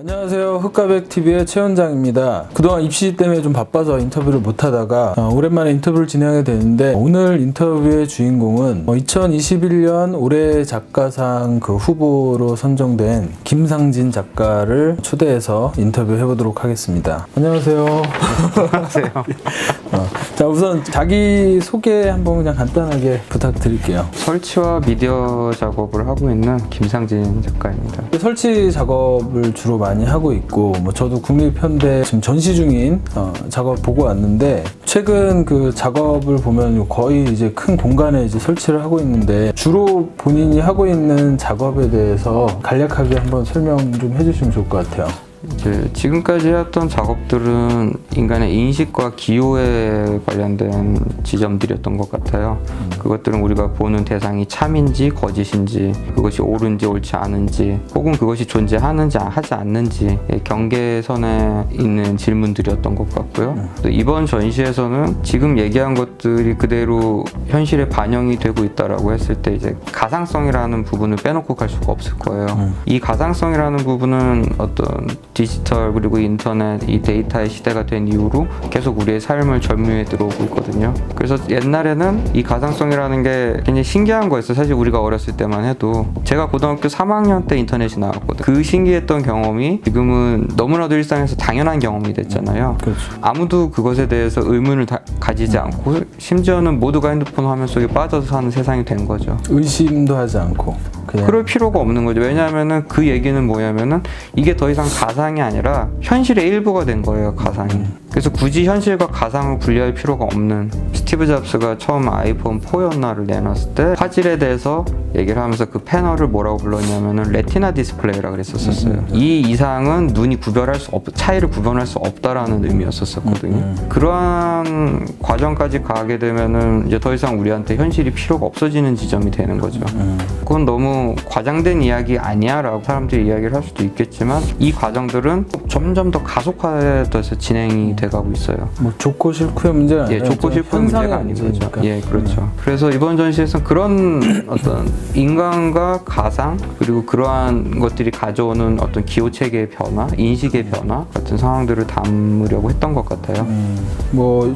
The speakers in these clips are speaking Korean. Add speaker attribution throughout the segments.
Speaker 1: 안녕하세요. 흑가백TV의 최원장입니다. 그동안 입시 때문에 좀 바빠서 인터뷰를 못하다가 오랜만에 인터뷰를 진행하게 되는데, 오늘 인터뷰의 주인공은 2021년 올해 작가상 그 후보로 선정된 김상진 작가를 초대해서 인터뷰해보도록 하겠습니다. 안녕하세요.
Speaker 2: 안녕하세요.
Speaker 1: 자, 우선 자기 소개 한번 그냥 간단하게 부탁드릴게요.
Speaker 2: 설치와 미디어 작업을 하고 있는 김상진 작가입니다.
Speaker 1: 설치 작업을 주로 많이 하고 있고, 저도 국립현대 지금 전시 중인 작업 보고 왔는데, 최근 그 작업을 보면 거의 이제 큰 공간에 이제 설치를 하고 있는데, 주로 본인이 하고 있는 작업에 대해서 간략하게 한번 설명 좀 해주시면 좋을 것 같아요.
Speaker 2: 이제 지금까지 해왔던 작업들은 인간의 인식과 기호에 관련된 지점들이었던 것 같아요. 그것들은 우리가 보는 대상이 참인지 거짓인지, 그것이 옳은지 옳지 않은지, 혹은 그것이 존재하는지 하지 않는지 경계선에 있는 질문들이었던 것 같고요. 이번 전시에서는 지금 얘기한 것들이 그대로 현실에 반영이 되고 있다라고 했을 때 이제 가상성이라는 부분을 빼놓고 갈 수가 없을 거예요. 이 가상성이라는 부분은 어떤 디지털 그리고 인터넷, 이 데이터의 시대가 된 이후로 계속 우리의 삶을 점유해 들어오고 있거든요. 그래서 옛날에는 이 가상성이라는 게 굉장히 신기한 거였어요. 사실 우리가 어렸을 때만 해도. 제가 고등학교 3학년 때 인터넷이 나왔거든요. 그 신기했던 경험이 지금은 너무나도 일상에서 당연한 경험이 됐잖아요.
Speaker 1: 그렇죠.
Speaker 2: 아무도 그것에 대해서 의문을 가지지 않고, 심지어는 모두가 핸드폰 화면 속에 빠져서 사는 세상이 된 거죠.
Speaker 1: 의심도 하지 않고 그냥.
Speaker 2: 그럴 필요가 없는 거죠. 왜냐하면은 그 얘기는 뭐냐면은 이게 더 이상 가상이 아니라 현실의 일부가 된 거예요, 가상이. 그래서 굳이 현실과 가상을 분리할 필요가 없는, 스티브 잡스가 처음 아이폰 4였나를 내놨을 때 화질에 대해서 얘기를 하면서 그 패널을 뭐라고 불렀냐면은 레티나 디스플레이라 그랬었어요. 이 이상은 눈이 차이를 구별할 수 없다라는 의미였었거든요. 그러한 과정까지 가게 되면은 이제 더 이상 우리한테 현실이 필요가 없어지는 지점이 되는 거죠. 그건 너무 과장된 이야기 아니야 라고 사람들이 이야기를 할 수도 있겠지만, 이 과정들은 점점 더 가속화돼서 진행이 돼가고 있어요.
Speaker 1: 좋고 싫고의 문제가 아니라
Speaker 2: 좋고 싫고의 문제가 아닌 거죠. 그렇죠. 그래서 이번 전시에서는 그런 어떤 인간과 가상, 그리고 그러한 것들이 가져오는 어떤 기호체계의 변화, 인식의 변화 같은 상황들을 담으려고 했던 것 같아요.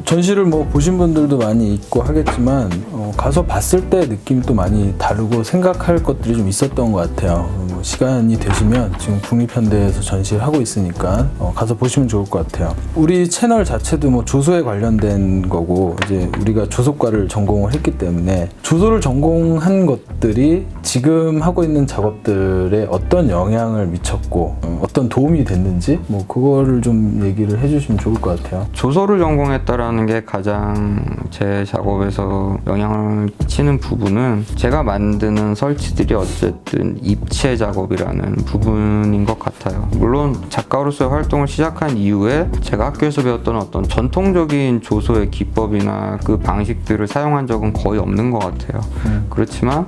Speaker 1: 전시를 보신 분들도 많이 있고 하겠지만, 가서 봤을 때 느낌이 또 많이 다르고 생각할 것들이 좀 있었던 것 같아요. 시간이 되시면 지금 국립현대에서 전시를 하고 있으니까 가서 보시면 좋을 것 같아요. 우리 채널 자체도 조소에 관련된 거고, 이제 우리가 조소과를 전공을 했기 때문에 조소를 전공한 것들이 지금 하고 있는 작업들에 어떤 영향을 미쳤고 어떤 도움이 됐는지 그거를 좀 얘기를 해주시면 좋을 것 같아요.
Speaker 2: 조소를 전공했다라는 게 가장 제 작업에서 영향을 끼치는 부분은, 제가 만드는 설치들이 어쨌든 입체 작업이라는 부분인 것 같아요. 물론 작가로서의 활동을 시작한 이후에 제가 학교에서 배웠던 어떤 전통적인 조소의 기법이나 그 방식들을 사용한 적은 거의 없는 것 같아요. 그렇지만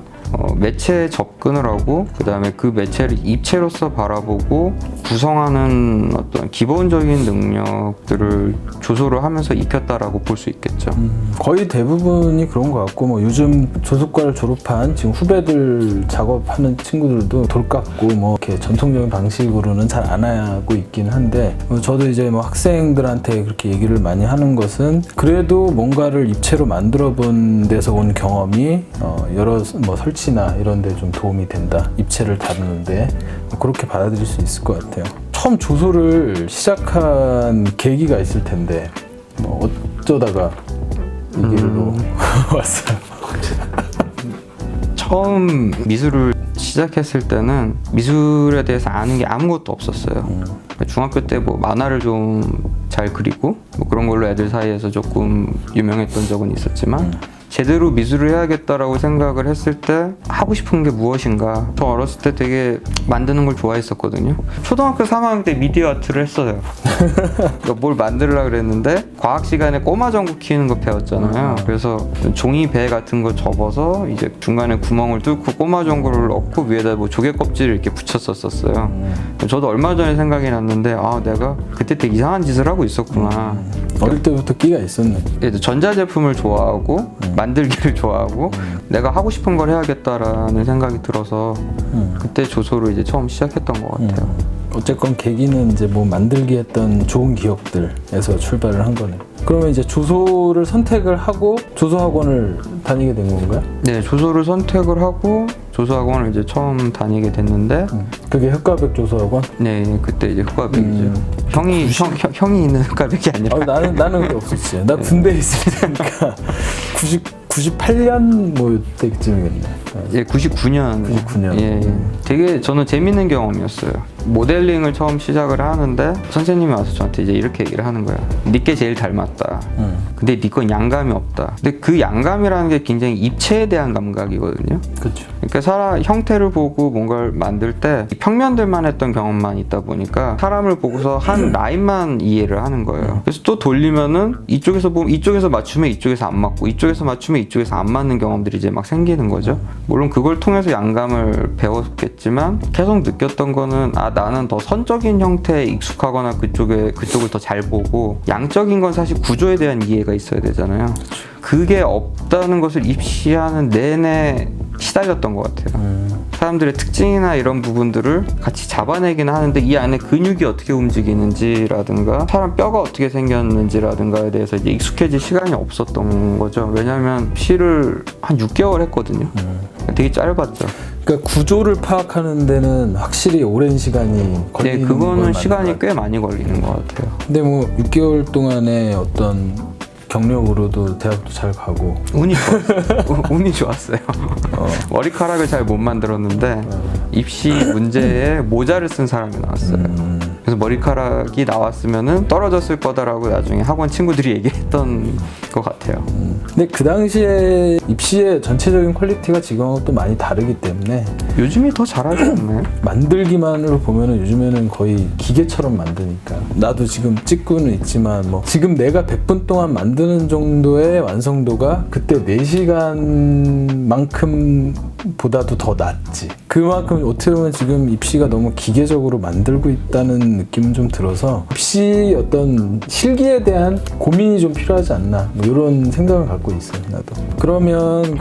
Speaker 2: 매체에 접근을 하고, 그 다음에 그 매체를 입체로서 바라보고 구성하는 어떤 기본적인 능력들을 조소를 하면서 익혔다라고 볼 수 있겠죠.
Speaker 1: 거의 대부분이 그런 것 같고, 요즘 조소과를 졸업한 지금 후배들 작업하는 친구들도 돌깎고 이렇게 전통적인 방식으로는 잘 안 하고 있긴 한데, 저도 이제 학생들한테 그렇게 얘기를 많이 하는 것은, 그래도 뭔가를 입체로 만들어 본 데서 온 경험이 여러 설치나 이런 데 좀 도움이 된다, 입체를 다루는데. 그렇게 받아들일 수 있을 것 같아요. 처음 조소를 시작한 계기가 있을 텐데, 어쩌다가 이 길로 왔어요.
Speaker 2: 처음 미술을 시작했을 때는 미술에 대해서 아는 게 아무것도 없었어요. 중학교 때 만화를 좀 잘 그리고 그런 걸로 애들 사이에서 조금 유명했던 적은 있었지만, 제대로 미술을 해야겠다라고 생각을 했을 때 하고 싶은 게 무엇인가. 저 어렸을 때 되게 만드는 걸 좋아했었거든요. 초등학교 3학년 때 미디어 아트를 했어요. 그러니까 뭘 만들려고 그랬는데 과학 시간에 꼬마 전구 키우는 거 배웠잖아요. 그래서 종이 배 같은 거 접어서 이제 중간에 구멍을 뚫고 꼬마 전구를 넣고 위에다 조개 껍질을 이렇게 붙였었어요. 저도 얼마 전에 생각이 났는데, 내가 그때 되게 이상한 짓을 하고 있었구나.
Speaker 1: 어릴 때부터 끼가 있었네.
Speaker 2: 전자제품을 좋아하고 만들기를 좋아하고 내가 하고 싶은 걸 해야겠다라는 생각이 들어서 그때 조소를 이제 처음 시작했던 것 같아요.
Speaker 1: 어쨌건 계기는 이제 뭐 만들기 했던 좋은 기억들에서 출발을 한 거네. 그러면 이제 주소를 선택을 하고 조소학원을 다니게 된 건가요?
Speaker 2: 네, 주소를 선택을 하고 조소학원을 이제 처음 다니게 됐는데,
Speaker 1: 그게 흑과백 조소학원?
Speaker 2: 네, 그때 이제 흑과백이죠. 형이 있는 흑과백이 아니라.
Speaker 1: 나는 그게 없었지. 나 군대에 있을 때니까 98년 뭐 때쯤이겠네.
Speaker 2: 예, 99년.
Speaker 1: 99년.
Speaker 2: 예, 되게 저는 재밌는 경험이었어요. 모델링을 처음 시작을 하는데 선생님이 와서 저한테 이제 이렇게 얘기를 하는 거야. 니께 제일 닮았다. 근데 니 건 양감이 없다. 근데 그 양감이라는 게 굉장히 입체에 대한 감각이거든요.
Speaker 1: 그렇죠.
Speaker 2: 그러니까 사람 형태를 보고 뭔가를 만들 때 평면들만 했던 경험만 있다 보니까 사람을 보고서 한 라인만 이해를 하는 거예요. 그래서 또 돌리면은 이쪽에서 보면 이쪽에서 맞추면 이쪽에서 안 맞고 이쪽에서 맞추면 이쪽에서 안 맞는 경험들이 이제 막 생기는 거죠. 물론 그걸 통해서 양감을 배웠겠지만 계속 느꼈던 거는 나는 더 선적인 형태에 익숙하거나 그쪽을 더 잘 보고 양적인 건 사실 구조에 대한 이해가 있어야 되잖아요. 그게 없다는 것을 입시하는 내내 시달렸던 것 같아요. 사람들의 특징이나 이런 부분들을 같이 잡아내기는 하는데 이 안에 근육이 어떻게 움직이는지라든가 사람 뼈가 어떻게 생겼는지라든가에 대해서 이제 익숙해질 시간이 없었던 거죠. 왜냐하면 시를 한 6개월 했거든요. 되게 짧았죠.
Speaker 1: 그러니까 구조를 파악하는 데는 확실히 오랜 시간이 걸리는
Speaker 2: 네,
Speaker 1: 건
Speaker 2: 그거는
Speaker 1: 맞는
Speaker 2: 시간이
Speaker 1: 것
Speaker 2: 꽤 많이 걸리는 것 같아요.
Speaker 1: 근데 뭐 6개월 동안의 어떤 경력으로도 대학도 잘 가고
Speaker 2: 운이 좋았어요. 운이 좋았어요. 머리카락을 잘 못 만들었는데 입시 문제에 모자를 쓴 사람이 나왔어요. 그래서 머리카락이 나왔으면은 떨어졌을 거다라고 나중에 학원 친구들이 얘기했던 것 같아요.
Speaker 1: 근데 그 당시에 입시의 전체적인 퀄리티가 지금하고 또 많이 다르기 때문에
Speaker 2: 요즘이 더 잘하지 않나요?
Speaker 1: 만들기만으로 보면은 요즘에는 거의 기계처럼 만드니까 나도 지금 찍고는 있지만 뭐 지금 내가 100분 동안 만드는 정도의 완성도가 그때 4시간만큼 보다도 더 낫지. 그만큼 어떻게 보면 지금 입시가 너무 기계적으로 만들고 있다는 느낌은 좀 들어서 입시 어떤 실기에 대한 고민이 좀 필요하지 않나 뭐 이런 생각을 갖고 있어요. 나도. 그러면